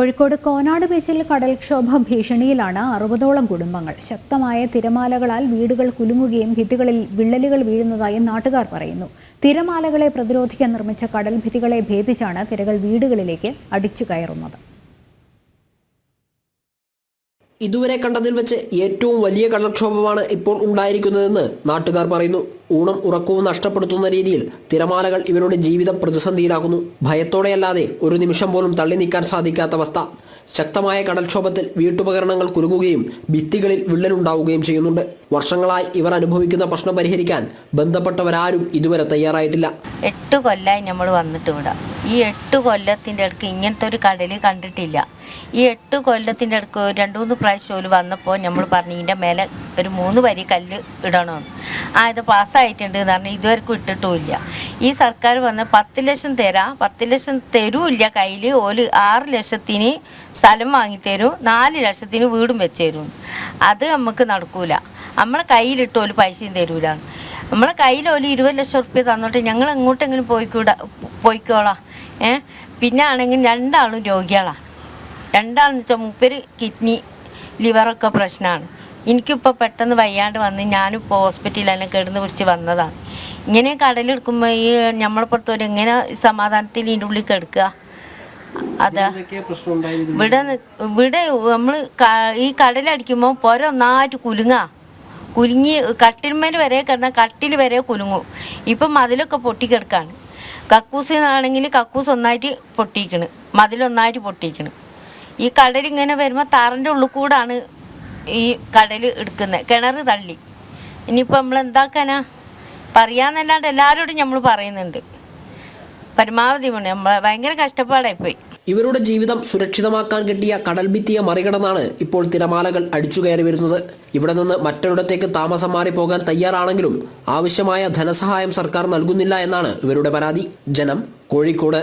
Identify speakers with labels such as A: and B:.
A: കോഴിക്കോട് കോനാട് ബീച്ചിൽ കടൽക്ഷോഭ ഭീഷണിയിലാണ് 60ഓളം കുടുംബങ്ങൾ. ശക്തമായ തിരമാലകളാൽ വീടുകൾ കുലുങ്ങുകയും ഭിത്തികളിൽ വിള്ളലുകൾ വീഴുന്നതായി നാട്ടുകാർ പറയുന്നു. തിരമാലകളെ പ്രതിരോധിക്കാൻ നിർമ്മിച്ച കടൽ ഭിത്തികളെ ഭേദിച്ചാണ് തിരകൾ വീടുകളിലേക്ക് അടിച്ചു കയറുന്നത്.
B: ഇതുവരെ കണ്ടതിൽ വെച്ച് ഏറ്റവും വലിയ കടൽക്ഷോഭമാണ് ഇപ്പോൾ ഉണ്ടായിരിക്കുന്നതെന്ന് നാട്ടുകാർ പറയുന്നു. ഊണും ഉറക്കവും നഷ്ടപ്പെടുത്തുന്ന രീതിയിൽ തിരമാലകൾ ഇവരുടെ ജീവിതം പ്രതിസന്ധിയിലാക്കുന്നു. ഭയത്തോടെയല്ലാതെ ഒരു നിമിഷം പോലും തള്ളി നീക്കാൻ സാധിക്കാത്ത അവസ്ഥ. ശക്തമായ കടൽക്ഷോഭത്തിൽ വീട്ടുപകരണങ്ങൾ കുലുങ്ങുകയും ഭിത്തികളിൽ വിള്ളലുണ്ടാവുകയും ചെയ്യുന്നുണ്ട്. വർഷങ്ങളായി ഇവർ അനുഭവിക്കുന്ന പ്രശ്നം പരിഹരിക്കാൻ ബന്ധപ്പെട്ടവരാരും ഇതുവരെ തയ്യാറായിട്ടില്ല.
C: 8 കൊല്ലമായി നമ്മൾ വന്നിട്ട് ഇവിടെ. ഈ 8 കൊല്ലത്തിൻ്റെ ഇടയ്ക്ക് ഇങ്ങനത്തെ ഒരു കടൽ കണ്ടിട്ടില്ല. ഈ 8 കൊല്ലത്തിൻ്റെ ഇടയ്ക്ക് 2-3 പ്രാവശ്യം വന്നപ്പോൾ നമ്മൾ പറഞ്ഞു ഇതിൻ്റെ മേലെ ഒരു 3 വരി കല്ല് ഇടണമെന്ന്. ഇത് പാസ്സായിട്ടുണ്ട് എന്ന് പറഞ്ഞാൽ ഇതുവരെക്കും ഇട്ടിട്ടുമില്ല. ഈ സർക്കാർ വന്ന് 10 ലക്ഷം തരാം, 10 ലക്ഷം തരൂല്ല കയ്യിൽ. ഓല് 6 ലക്ഷത്തിന് സ്ഥലം വാങ്ങിത്തരും, 4 ലക്ഷത്തിന് വീടും വെച്ച് തരും. അത് നമുക്ക് നടക്കൂല. നമ്മളെ കയ്യിലിട്ട് ഓല് പൈസയും തരൂല. നമ്മളെ കയ്യിൽ ഓല് 20 ലക്ഷം റുപ്യ തന്നോട്ട് ഞങ്ങൾ എങ്ങോട്ടെങ്കിലും പോയിക്കോളാം. പിന്നെ ആണെങ്കിൽ 2 ആളും രോഗികളാണ്. 2 ആളെന്ന് വെച്ചാൽ 3 കിഡ്നി ലിവറൊക്കെ പ്രശ്നമാണ്. എനിക്കിപ്പോൾ പെട്ടെന്ന് വയ്യാണ്ട് വന്ന് ഞാനിപ്പോൾ ഹോസ്പിറ്റലിലെല്ലാം കിടന്ന് പിടിച്ച് വന്നതാണ്. ഇങ്ങനെ കടലെടുക്കുമ്പോൾ ഈ നമ്മളെപ്പുറത്തോടെ എങ്ങനെ സമാധാനത്തിൽ ഇതിൻ്റെ ഉള്ളിൽ കിടക്കുക? അതാ ഇവിടെ നമ്മൾ ഈ കടലടിക്കുമ്പോൾ പുര ഒന്നായിട്ട് കുലുങ്ങി കട്ടിന്മേൽ വരെ കിടന്നാൽ കട്ടിൽ വരെ കുലുങ്ങും. ഇപ്പം മതിലൊക്കെ പൊട്ടിക്കിടക്കാണ്. കക്കൂസിനാണെങ്കിൽ കക്കൂസ് ഒന്നായിട്ട് പൊട്ടിക്കണ്, മതിലൊന്നായിട്ട് പൊട്ടിക്കണ്. ഈ കടലിങ്ങനെ വരുമ്പോൾ താറിൻ്റെ ഉള്ളിൽ കൂടാണ് ഈ കടൽ എടുക്കുന്നത്. കിണർ തള്ളി. ഇനിയിപ്പോൾ നമ്മൾ എന്താക്കാനാ പറയാന്നല്ലാണ്ട് എല്ലാവരോടും നമ്മൾ പറയുന്നുണ്ട്. പരമാവധി നമ്മൾ ഭയങ്കര കഷ്ടപ്പാടായിപ്പോയി.
B: ഇവരുടെ ജീവിതം സുരക്ഷിതമാക്കാൻ കിട്ടിയ കടൽഭിത്തിയെ മറികടന്നാണ് ഇപ്പോൾ തിരമാലകൾ അടിച്ചു കയറി വരുന്നത്. ഇവിടെ നിന്ന് മറ്റൊരിടത്തേക്ക് താമസം മാറിപ്പോകാൻ തയ്യാറാണെങ്കിലും ആവശ്യമായ ധനസഹായം സർക്കാർ നൽകുന്നില്ല എന്നാണ് ഇവരുടെ പരാതി. ജനം, കോഴിക്കോട്.